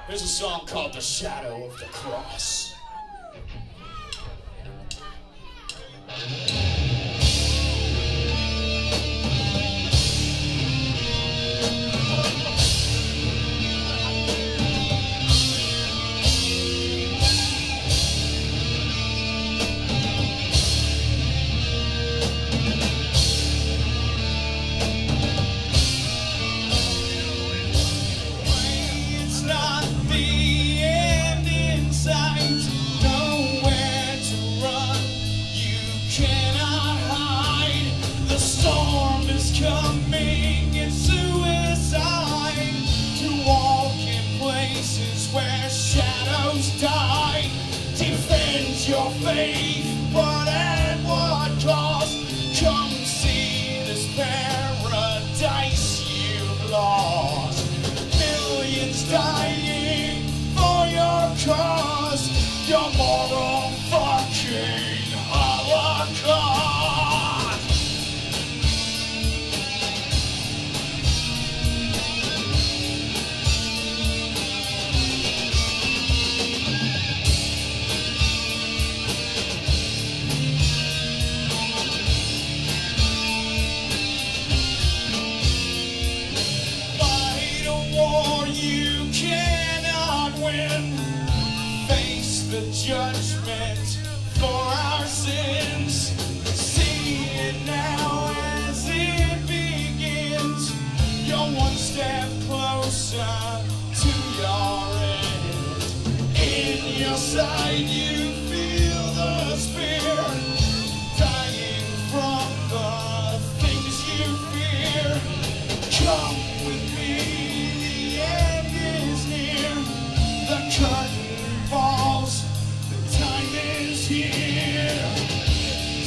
Here's a song called The Shadow of the Cross. Your faith, but at what cost? Come see this paradise you've lost. Millions dying for your cause, your moral fucking holocaust. Face the judgment for our sins. See it now as it begins. You're one step closer to your end. In your sight you feel the spear, dying from the things you fear. Come with me, the end is near. The curtain falls, the time is here.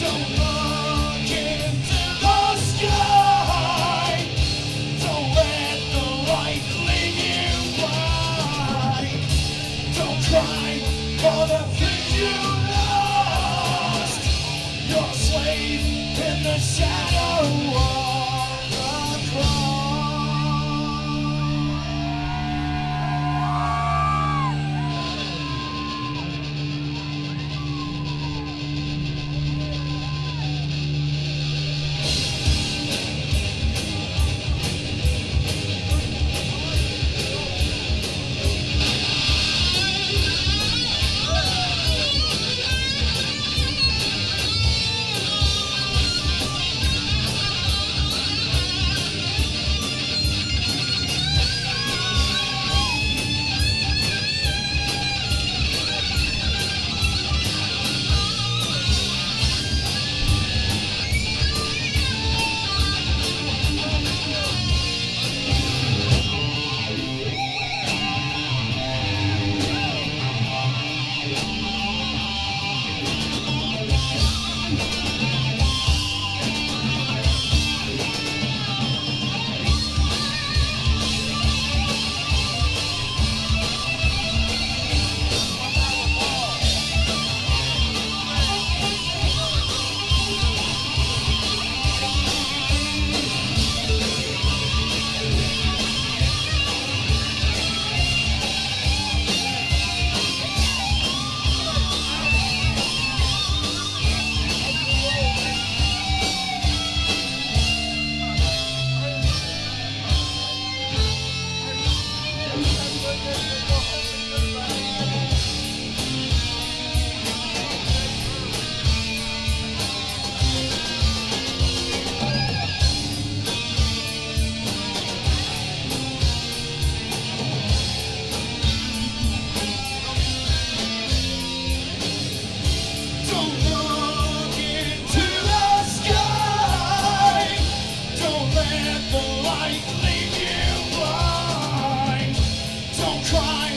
Don't look into the sky. Don't let the light lead you blind. Don't cry for the things you lost. You're a slave in the shadow of the cross. Cry